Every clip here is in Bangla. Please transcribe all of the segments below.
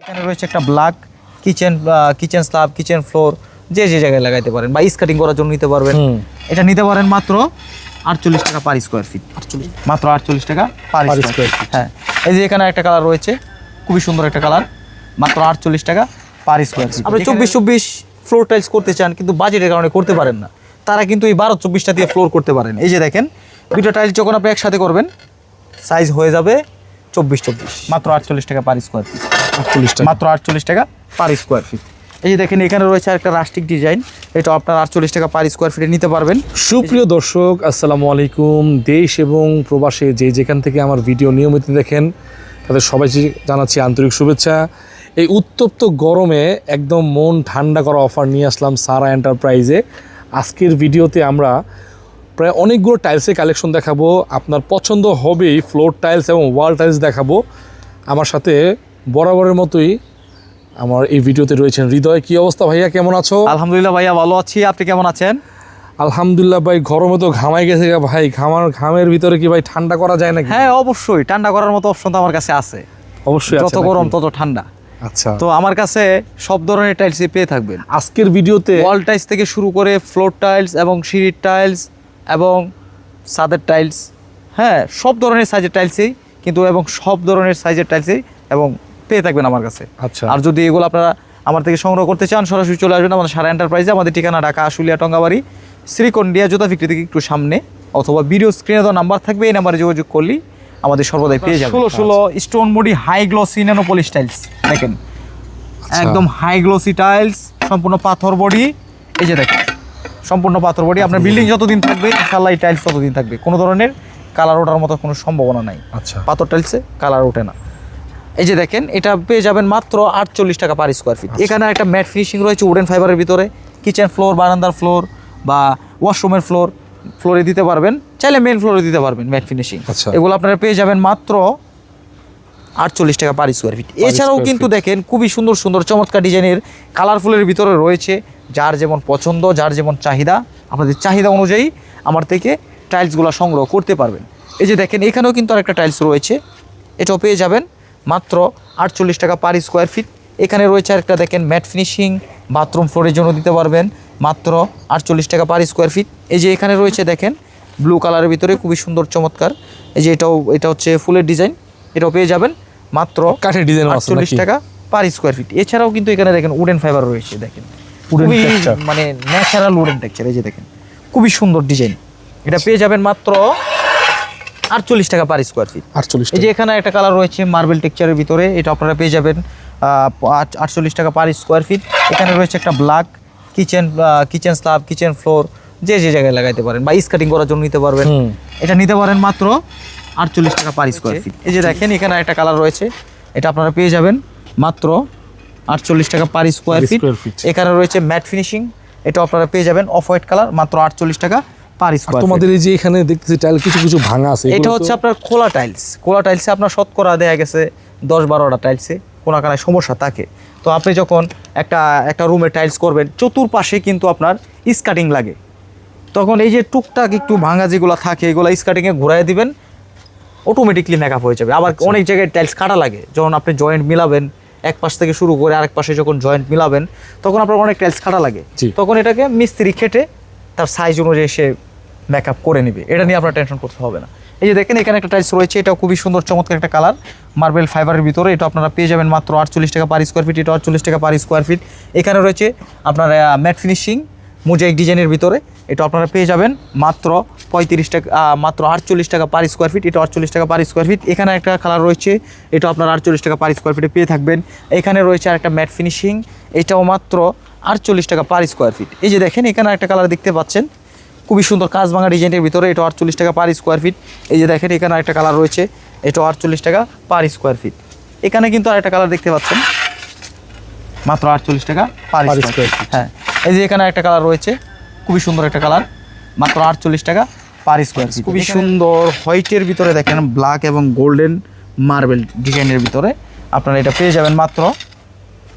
এখানে রয়েছে একটা black kitchen slab, kitchen floor যে জায়গায় লাগাইতে পারেন বা স্কাটিং করার জন্য নিতে পারবেন। এটা নিতে পারেন মাত্র 48 টাকা পার স্কোয়ার ফিট। মাত্র 48 টাকা পার স্কোয়ার ফিট। হ্যাঁ, এই যে এখানে একটা কালার রয়েছে, খুবই সুন্দর একটা কালার, মাত্র 48 টাকা পার স্কোয়ার ফিট। আপনি 24 ফ্লোর টাইলস করতে চান কিন্তু বাজেটের কারণে করতে পারেন না, তারা কিন্তু এই 12-24টা দিয়ে ফ্লোর করতে পারেন। এই যে দেখেন, দুটো টাইলস যখন আপনি একসাথে করবেন সাইজ হয়ে যাবে 24-24, মাত্র 48 টাকা পার স্কোয়ার ফিট। 48 টাকা, মাত্র 48 টাকা পার স্কোয়ার ফিট। এই যে দেখেন, এখানে রয়েছে একটা রাস্টিক ডিজাইন, এটা আপনার 48 টাকা পার স্কোয়ার ফিটে নিতে পারবেন। সুপ্রিয় দর্শক, আসসালামু আলাইকুম। দেশ এবং প্রবাসে যেখান থেকে আমার ভিডিও নিয়মিত দেখেন তাদের সবাই জানাচ্ছি আন্তরিক শুভেচ্ছা। এই উত্তপ্ত গরমে একদম মন ঠান্ডা করা অফার নিয়ে আসলাম সারা এন্টারপ্রাইজে। আজকের ভিডিওতে আমরা প্রায় অনেকগুলো টাইলসের কালেকশন দেখাবো, আপনার পছন্দ হবেই। ফ্লোর টাইলস এবং ওয়াল টাইলস দেখাবো। আমার সাথে বরাবরের মতোই আমার এই ভিডিওতে রয়েছেন হৃদয়। কি অবস্থা ভাইয়া, কেমন আছো? আলহামদুলিল্লাহ ভাইয়া, ভালো আছি, আপনি কেমন আছেন? আলহামদুলিল্লাহ ভাই, গরমে তো ঘামাই গেছে ভাই। ঘামের ভিতরে কি ভাই ঠান্ডা করা যায় নাকি? হ্যাঁ অবশ্যই, ঠান্ডা করার মতো অপশন তো আমার কাছে আছে। অবশ্যই, যত গরম তত ঠান্ডা। আচ্ছা, তো আমার কাছে সব ধরনের টাইলসই পেয়ে থাকবেন আজকের ভিডিওতে। ওয়াল টাইলস থেকে শুরু করে ফ্লোর টাইলস এবং সিঁড়ির টাইলস এবং ছাদের টাইলস, হ্যাঁ সব ধরনের সাইজের টাইলসই কিন্তু, এবং সব ধরনের সাইজের টাইলসই এবং পেয়ে থাকবেন আমার কাছে। আচ্ছা, আর যদি এগুলো আপনারা আমার থেকে সংগ্রহ করতে চান, সরাসরি চলে আসবেন আমাদের সারা এন্টারপ্রাইজে। আমাদের ঠিকানা ঢাকা আশুলিয়া টঙ্গাবাড়ি শ্রীকন্ডিয়া জুতা ফ্যাক্টরি থেকে একটু সামনে, অথবা ভিডিও স্ক্রিনে দেওয়া নাম্বার থাকবে, এই নাম্বারে যোগাযোগ করলেই আমাদের সর্বদাই পেয়ে যাবেন। 16 স্টোন মুডি high glossy nano polish tiles দেখেন, একদম হাই গ্লসি টাইলস, সম্পূর্ণ পাথর বডি। এই যে দেখেন, সম্পূর্ণ পাথর বডি। আপনার বিল্ডিং যতদিন থাকবে ইনশাআল্লাহ এই টাইলস ততদিন থাকবে, কোনো ধরনের কালার ওঠার মতো কোনো সম্ভাবনা নাই। আচ্ছা, পাথর টাইলসে কালার ওঠে না। এই যে দেখেন, এটা পেয়ে যাবেন মাত্র 48 টাকা পার স্কোয়ার ফিট। এখানে একটা ম্যাট ফিনিশিং রয়েছে উডেন ফাইবারের ভিতরে। কিচেন ফ্লোর, বারান্দার ফ্লোর বা ওয়াশরুমের ফ্লোরে দিতে পারবেন, চাইলে মেন ফ্লোরে দিতে পারবেন ম্যাট ফিনিশিং। এগুলো আপনারা পেয়ে যাবেন মাত্র 48 টাকা পার স্কোয়ার ফিট। এছাড়াও কিন্তু দেখেন, খুবই সুন্দর সুন্দর চমৎকার ডিজাইনের কালারফুলের ভিতরে রয়েছে। যার যেমন পছন্দ, যার যেমন চাহিদা, আপনাদের চাহিদা অনুযায়ী আমার থেকে টাইলসগুলো সংগ্রহ করতে পারবেন। এই যে দেখেন, এখানেও কিন্তু আরেকটা টাইলস রয়েছে, এটাও পেয়ে যাবেন মাত্র 48 টাকা পার স্কোয়ার ফিট। এখানে রয়েছে আরেকটা দেখেন ম্যাট ফিনিশিং, বাথরুম ফ্লোরের জন্য দিতে পারবেন মাত্র 48 টাকা পার স্কোয়ার ফিট। এই যে এখানে রয়েছে দেখেন ব্লু কালারের ভিতরে খুবই সুন্দর চমৎকার, এই যে এটা হচ্ছে ফুলের ডিজাইন, এটাও পেয়ে যাবেন মাত্র কাঠের ডিজাইন 48 টাকা পার স্কোয়ার ফিট। এছাড়াও কিন্তু এখানে দেখেন উডেন ফাইবার রয়েছে, দেখেন মানে ন্যাচারাল উডেন টেক্সচার। এই যে দেখেন, খুবই সুন্দর ডিজাইন, এটা পেয়ে যাবেন মাত্র 48 টাকা পার স্কোয়ার ফিট। 48। এই যে এখানে একটা কালার রয়েছে মার্বেল টেক্সচারের ভিতরে, এটা আপনারা পেয়ে যাবেন 48 টাকা পার স্কোয়ার ফিট। এখানে রয়েছে একটা black kitchen slab, kitchen floor যে জায়গায় লাগাইতে পারেন বা স্কাটিং করার জন্য নিতে পারবেন। এটা নিতে পারেন মাত্র 48 টাকা পার স্কোয়ার ফিট। এই যে দেখেন, এখানে একটা কালার রয়েছে, এটা আপনারা পেয়ে যাবেন মাত্র 48 টাকা পার স্কোয়ার ফিট। এখানে রয়েছে ম্যাট ফিনিশিং, এটা আপনারা পেয়ে যাবেন অফ হোয়াইট কালার, মাত্র 48 টাকা পার স্কোয়ার। তোমাদের এই যে এখানে দেখতেছি টাইল কিছু ভাঙা আছে, এটা হচ্ছে আপনার খোলা টাইলসে আপনার শতকরা দেখা গেছে 10-12টা টাইলসে কোনো কারণে সমস্যা থাকে। তো আপনি যখন একটা রুমে টাইলস করবেন, চতুর্পাশে কিন্তু আপনার স্কাটিং লাগে, তখন এই যে টুকটাক একটু ভাঙা যেগুলো থাকে এগুলো স্কাটিংয়ে ঘুরাই দিবেন, অটোমেটিকলি মেকআপ হয়ে যাবে। আবার অনেক জায়গায় টাইলস কাটা লাগে, যখন আপনি জয়েন্ট মিলাবেন, এক পাশ থেকে শুরু করে আরেক পাশে যখন জয়েন্ট মিলাবেন, তখন আপনার অনেক টাইলস কাটা লাগে, তখন এটাকে মিস্ত্রি খেটে তার সাইজ অনুযায়ী সে মেকআপ করে নেবে, এটা নিয়ে আপনার টেনশন করতে হবে না। এই যে দেখেন, এখানে একটা টাইলস রয়েছে, এটা খুবই সুন্দর চমৎকার একটা কালার, মার্বেল ফাইবারের ভিতরে, এটা আপনারা পেয়ে যাবেন মাত্র 48 টাকা পার স্কোয়ার ফিট। এটা 48 টাকা পার স্কোয়ার ফিট। এখানে রয়েছে আপনার ম্যাট ফিনিশিং মোজাইক ডিজাইনের ভিতরে, এটা আপনারা পেয়ে যাবেন মাত্র 48 টাকা পার স্কোয়ার ফিট। এটা 48 টাকা পার স্কোয়ার ফিট। এখানে একটা কালার রয়েছে, এটা আপনার 48 টাকা পার স্কোয়ার ফিটে পেয়ে থাকবেন। এখানে রয়েছে আরেকটা ম্যাট ফিনিশিং, এটাও মাত্র 48 টাকা পার স্কোয়ার ফিট। এই যে দেখেন, এখানে একটা কালার দেখতে পাচ্ছেন, খুবই সুন্দর কাজ ভাঙা ডিজাইনের ভিতরে, এটা 48 টাকা পার স্কোয়ার ফিট। এই যে দেখেন, এখানে একটা কালার রয়েছে, এটা 48 টাকা পার স্কোয়ার ফিট। এখানে কিন্তু আরেকটা কালার দেখতে পাচ্ছেন, মাত্র 48 টাকা পার স্কোয়ার ফিট। হ্যাঁ, এই যে এখানে একটা কালার রয়েছে, খুবই সুন্দর একটা কালার, মাত্র 48 টাকা পার স্কোয়ার ফিট। খুবই সুন্দর হোয়াইটের ভিতরে দেখেন ব্ল্যাক এবং গোল্ডেন মার্বেল ডিজাইনের ভিতরে আপনারা এটা পেয়ে যাবেন মাত্র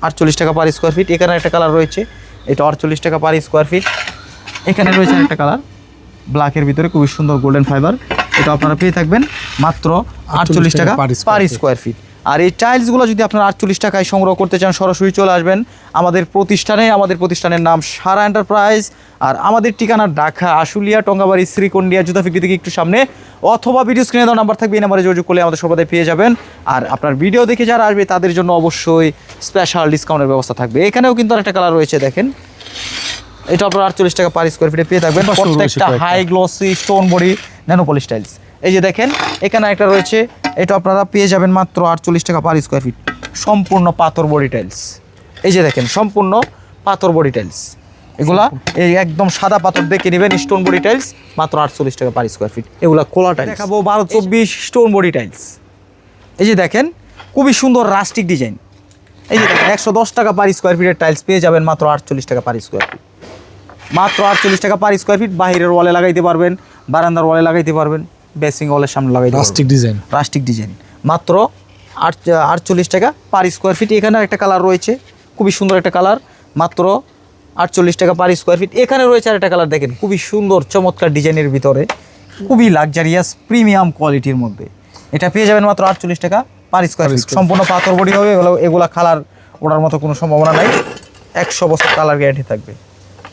48 টাকা পার স্কোয়ার ফিট। এখানে একটা কালার রয়েছে, এটা 48 টাকা পার স্কোয়ার ফিট। এখানে রয়েছে একটা কালার ব্ল্যাকের ভিতরে, খুবই সুন্দর গোল্ডেন ফাইবার, এটা আপনারা পেয়ে থাকবেন মাত্র 48 টাকা পার স্কোয়ার ফিট। আর এই টাইলসগুলো যদি আপনারা 48 টাকায় সংগ্রহ করতে চান সরাসরি চলে আসবেন আমাদের প্রতিষ্ঠানের নাম সারা এন্টারপ্রাইজ। আর আমাদের ঠিকানা ঢাকা আশুলিয়া টঙ্গাবাড়ি শ্রীকন্ডিয়া জুতা ফ্যাক্টরি থেকে একটু সামনে, অথবা ভিডিও স্ক্রিনে দেওয়া নাম্বার থাকবে, এই নাম্বারে যোগাযোগ করলে আমাদের সবাই পেয়ে যাবেন। আর আপনার ভিডিও দেখে যারা আসবে তাদের জন্য অবশ্যই স্পেশাল ডিসকাউন্টের ব্যবস্থা থাকবে। এখানেও কিন্তু আরেকটা কালার রয়েছে, দেখেন এটা আপনার 48 টাকা পার স্কোয়ার ফিটে পেয়ে থাকবেন। প্রত্যেকটা high glossy stone body nano polish tiles. এই যে দেখেন এখানে একটা রয়েছে, এটা আপনারা পেয়ে যাবেন মাত্র 48 টাকা পার স্কোয়ার ফিট, সম্পূর্ণ পাথর বডি টাইলস। এই যে দেখেন সম্পূর্ণ পাথর বডি টাইলস, এগুলা এই একদম সাদা পাথর দেখে নেবেন, স্টোন বডি টাইলস মাত্র 48 টাকা পার স্কোয়ার ফিট। এগুলা কোলা টাইলস দেখাবো 12-24 স্টোন বডি টাইলস। এই যে দেখেন খুবই সুন্দর রাস্টিক ডিজাইন। এই যে দেখেন 110 টাকা পার স্কোয়ার ফিটের টাইলস পেয়ে যাবেন মাত্র 48 টাকা পার স্কোয়ার ফিট, মাত্র 48 টাকা পার স্কোয়ার ফিট। বাহিরের ওয়ালে লাগাইতে পারবেন, বারান্দার ওয়ালে লাগাইতে পারবেন, বেসিং ওয়ালের সামনে লাগাইতে পারবেন। রাস্টিক ডিজাইন মাত্র 48 টাকা পার স্কোয়ার ফিট। এখানে একটা কালার রয়েছে, খুবই সুন্দর একটা কালার, মাত্র 48 টাকা পার স্কোয়ার ফিট। এখানে রয়েছে আরেকটা কালার, দেখেন খুবই সুন্দর চমৎকার ডিজাইনের ভিতরে, খুবই লাক্সারিয়াস প্রিমিয়াম কোয়ালিটির মধ্যে। এটা পেয়ে যাবেন মাত্র 48 টাকা পার স্কোয়ার ফিট, সম্পূর্ণ পাথর বডি হবে। এগুলা কালার ওঠার মতো কোনো সম্ভাবনা নাই, 100 বছর কালার গ্যারান্টি থাকবে।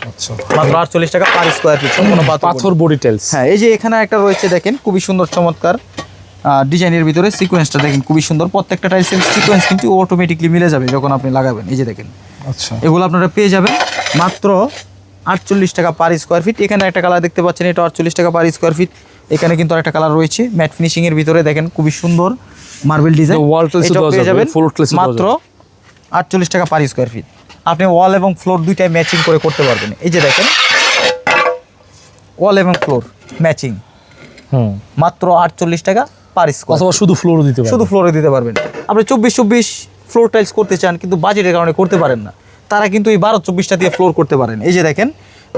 আচ্ছা, মাত্র 48 টাকা পার স্কোয়ার ফিট, সম্পূর্ণ পাথর বডি টাইলস। হ্যাঁ, এই যে এখানে একটা রয়েছে দেখেন খুবই সুন্দর চমৎকার ডিজাইনের ভিতরে সিকোয়েন্সটা দেখেন খুবই সুন্দর। প্রত্যেকটা টাইলসের সিকোয়েন্স কিন্তু অটোমেটিকলি মিলে যাবে যখন আপনি লাগাবেন। এই যে দেখেন, আচ্ছা, এগুলো আপনারা পেয়ে যাবেন মাত্র 48 টাকা পার স্কোয়ার ফিট। এখানে একটা কালার দেখতে পাচ্ছেন, এটা 48 টাকা পার স্কোয়ার ফিট। এখানে কিন্তু আরেকটা কালার রয়েছে ম্যাট ফিনিশিং এর ভিতরে, দেখেন খুবই সুন্দর মার্বেল ডিজাইন। এটা পেয়ে যাবেন মাত্র 48 টাকা পার স্কোয়ার ফিট। আপনি ওয়াল এবং ফ্লোর দুইটাই ম্যাচিং করে করতে পারবেন। এই যে দেখেন ওয়াল এবং ফ্লোর ম্যাচিং, মাত্র 48 টাকা পার স্কোয়ার। অথবা শুধু ফ্লোরও দিতে পারবেন, শুধু ফ্লোরে দিতে পারবেন। আপনি 24-24 ফ্লোর টাইলস করতে চান কিন্তু বাজেটের কারণে করতে পারেন না, তারা কিন্তু এই 12-24টা দিয়ে ফ্লোর করতে পারেন। এই যে দেখেন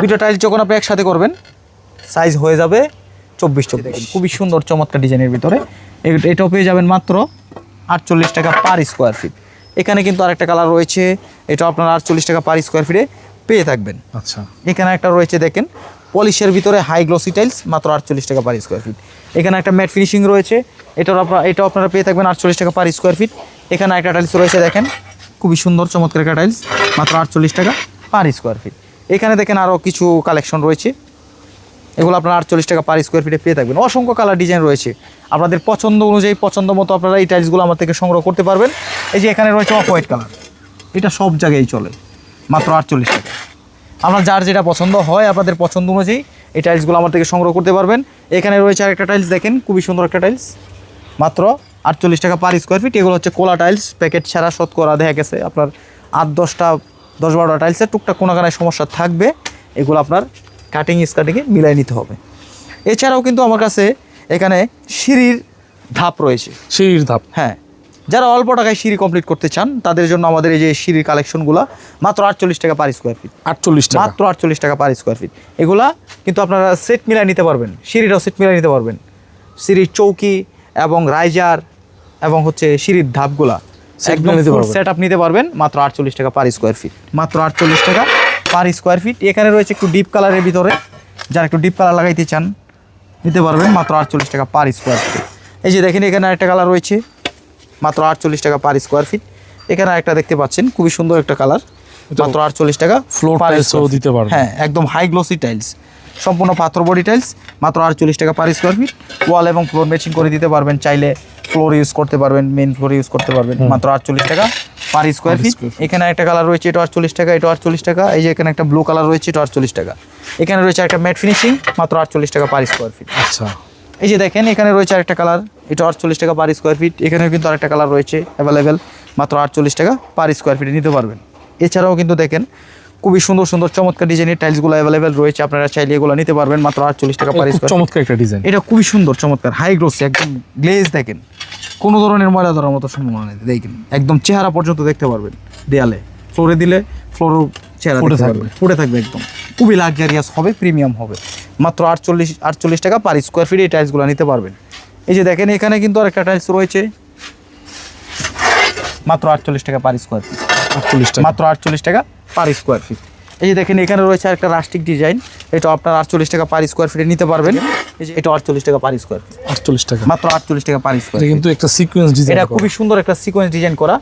দুইটা টাইলস যখন আপনি একসাথে করবেন সাইজ হয়ে যাবে 24-24। খুবই সুন্দর চমৎকার ডিজাইনের ভিতরে এটাও পেয়ে যাবেন মাত্র 48 টাকা পার স্কোয়ার ফিট। এখানে কিন্তু আরেকটা কালার রয়েছে, এটা আপনার 48 টাকা পার স্কোয়ার ফিটে পেয়ে থাকবেন। আচ্ছা, এখানে একটা রয়েছে দেখেন পলিশের ভিতরে হাই গ্লসি টাইলস, মাত্র 48 টাকা পার স্কোয়ার ফিট। এখানে একটা ম্যাট ফিনিশিং রয়েছে, এটাও আপনারা পেয়ে থাকবেন 48 টাকা পার স্কোয়ার ফিট। এখানে একটা টাইলস রয়েছে দেখেন খুবই সুন্দর চমৎকার একটা টাইলস, মাত্র 48 টাকা পার স্কোয়ার ফিট। এখানে দেখেন আরও কিছু কালেকশন রয়েছে, এগুলো আপনারা 48 টাকা পার স্কোয়ার ফিটে পেয়ে থাকবেন। অসংখ্য কালার ডিজাইন রয়েছে, আপনাদের পছন্দ অনুযায়ী পছন্দ মতো আপনারা এই টাইলসগুলো আমার থেকে সংগ্রহ করতে পারবেন। এই যে এখানে রয়েছে অফ হোয়াইট কালার, এটা সব জায়গায় চলে, মাত্র 48 টাকা। আপনার যার যেটা পছন্দ হয় আপনাদের পছন্দ অনুযায়ী এই টাইলসগুলো আমার থেকে সংগ্রহ করতে পারবেন। এখানে রয়েছে আরেকটা টাইলস, দেখেন খুবই সুন্দর একটা টাইলস, মাত্র 48 টাকা পার স্কোয়ার ফিট। এগুলো হচ্ছে কোলা টাইলস, প্যাকেট ছাড়া শতকরা দেখা গেছে আপনার 10-12টা টাইলসের টুকটাক কোনো কারণে সমস্যা থাকবে, এগুলো আপনার কাটিং স্কাটিংয়ে মিলাই নিতে হবে। এছাড়াও কিন্তু আমার কাছে এখানে সিঁড়ির ধাপ রয়েছে। সিঁড়ির ধাপ, হ্যাঁ, যারা অল্প টাকায় সিঁড়ি কমপ্লিট করতে চান তাদের জন্য আমাদের এই যে সিঁড়ির কালেকশনগুলো মাত্র 48 টাকা পার স্কোয়ার ফিট, 48 টাকা, মাত্র 48 টাকা পার স্কোয়ার ফিট। এগুলা কিন্তু আপনারা সেট মিলাই নিতে পারবেন, সিঁড়িটাও সেট মিলাই নিতে পারবেন। সিঁড়ির চৌকি এবং রাইজার এবং হচ্ছে সিঁড়ির ধাপগুলা একদম সেট আপ নিতে পারবেন মাত্র 48 টাকা পার স্কোয়ার ফিট, মাত্র 48 টাকা পার স্কোয়ার ফিট। এখানে রয়েছে একটু ডিপ কালারের ভিতরে, যারা একটু ডিপ কালার লাগাইতে চান নিতে পারবেন মাত্র 48 টাকা পার স্কোয়ার ফিট। এই যে দেখেন এখানে একটা কালার রয়েছে, মাত্র 48 টাকা পার স্কোয়ার ফিট। এখানে একটা দেখতে পাচ্ছেন খুবই সুন্দর একটা কালার, মাত্র 48 টাকা ফ্লোর টাইলসও দিতে পারবেন। হ্যাঁ, একদম হাই গ্লসি টাইলস, সম্পূর্ণ পাথর বডি টাইলস, মাত্র 48 টাকা পার স্কোয়ার ফিট। ওয়াল এবং ফ্লোর ম্যাচিং করে দিতে পারবেন, চাইলে ফ্লোর ইউজ করতে পারবেন, মেইন ফ্লোর ইউজ করতে পারবেন, মাত্র 48 টাকা পার স্কোয়ার ফিট। এখানে একটা কালার রয়েছে, এটা 48 টাকা, এটা 48 টাকা। এই যে এখানে একটা ব্লু কালার রয়েছে, এটা 48 টাকা। এখানে রয়েছে একটা ম্যাট ফিনিশিং, মাত্র 48 টাকা পার স্কোয়ার ফিট। আচ্ছা, এই যে দেখেন এখানে রয়েছে আরেকটা কালার, এটা 48 টাকা পার স্কোয়ার ফিট। এখানে কিন্তু আরেকটা কালার রয়েছে অ্যাভেলেবেল, মাত্র 48 টাকা পার স্কোয়ার ফিটে নিতে পারবেন। এছাড়াও কিন্তু দেখেন খুবই সুন্দর সুন্দর চমৎকার ডিজাইনের টাইলসগুলো অ্যাভেলেবেল রয়েছে, আপনারা চাইলে এগুলো নিতে পারবেন মাত্র 48 টাকা পার স্কোয়ার। চমৎকার একটা ডিজাইন, এটা খুবই সুন্দর চমৎকার হাই গ্লোসি, একদম গ্লেজ, দেখেন কোনো ধরনের ময়লা ধরার মতো সম্ভাবনা নেই। দেখেন একদম চেহারা পর্যন্ত দেখতে পারবেন, দেয়ালে ফ্লোরে দিলে ফ্লোরও চেহারা ফুটে থাকবে, একদম খুবই লাক্সারিয়াস হবে, প্রিমিয়াম হবে। মাত্র 48 টাকা পার স্কোয়ার ফিট এই টাইলসগুলো নিতে পারবেন। এই যে দেখেন এখানে কিন্তু আরেকটা টাইলস রয়েছে, মাত্র 48 টাকা পার স্কোয়ার ফিট, 48 টাকা, মাত্র 48 টাকা পার স্কোয়ার ফিট। এই যে দেখেন এখানে রয়েছে একটা রাস্টিক ডিজাইন, এটা আপনার 48 টাকা পার স্কোয়ার ফিটে নিতে পারবেন। এই যে এটা 48 টাকা পার স্কোয়ার ফিট, 48 টাকা, মাত্র 48 টাকা পার স্কোয়ার। এটা কিন্তু একটা সিকোয়েন্স ডিজাইন, এটা খুবই সুন্দর একটা সিকোয়েন্স ডিজাইন করা,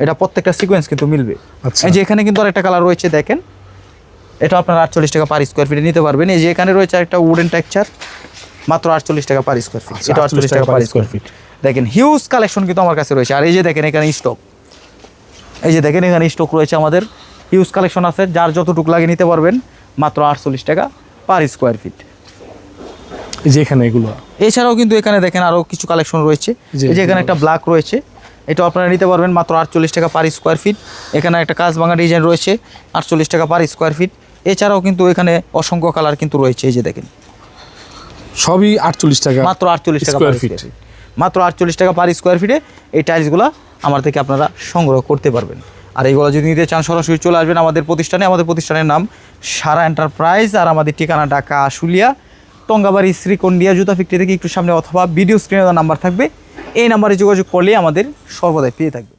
এটা প্রত্যেকটা সিকোয়েন্স কিন্তু মিলবে। আচ্ছা। এই যে এখানে কিন্তু আরেকটা কালার রয়েছে দেখেন, এটা আপনার 48 টাকা পার স্কোয়ার ফিটে নিতে পারবেন। এই যে এখানে রয়েছে একটা উডেন টেক্সচার, মাত্র 48 টাকা পার স্কোয়ার ফিট, এটা 48 টাকা পার স্কোয়ার ফিট। দেখেন হিউজ কালেকশন কিন্তু আমার কাছে রয়েছে। আর এই যে দেখেন এখানে স্টক, এই যে দেখেন এখানে স্টক রয়েছে আমাদের, হিউজ কালেকশন আছে, যার যতটুকু লাগে নিতে পারবেন, মাত্র 48 টাকা পার স্কোয়ার ফিট। এই যে এখানে এগুলো, এছাড়াও কিন্তু এখানে দেখেন আরও কিছু কালেকশন রয়েছে। এই যে এখানে একটা ব্ল্যাক রয়েছে, এটা আপনারা নিতে পারবেন মাত্র 48 টাকা পার স্কোয়ার ফিট। এখানে একটা কাজ ভাঙা ডিজাইন রয়েছে, 48 টাকা পার স্কোয়ার ফিট। এছাড়াও কিন্তু এখানে অসংখ্য কালার কিন্তু রয়েছে। এই যে দেখেন সবই 48 টাকা, মাত্র 48 টাকা স্কোয়ার পার ফিট। ফিট, মাত্র 48 টাকা পার স্কোয়ার ফিটে এই টাইলসগুলো আমার থেকে আপনারা সংগ্রহ করতে পারবেন। আর এইগুলো যদি নিতে চান সরাসরি চলে আসবেন আমাদের প্রতিষ্ঠানে। আমাদের প্রতিষ্ঠানের নাম সারা এন্টারপ্রাইজ, আর আমাদের ঠিকানা ঢাকা আশুলিয়া, টঙ্গাবাড়ি, শ্রীকন্ডিয়া জুতা ফ্যাক্টরি থেকে একটু সামনে, অথবা ভিডিও স্ক্রিনে নাম্বার থাকবে, এই নাম্বারে যোগাযোগ করলে আমাদের সর্বদাই পেয়ে থাকবে।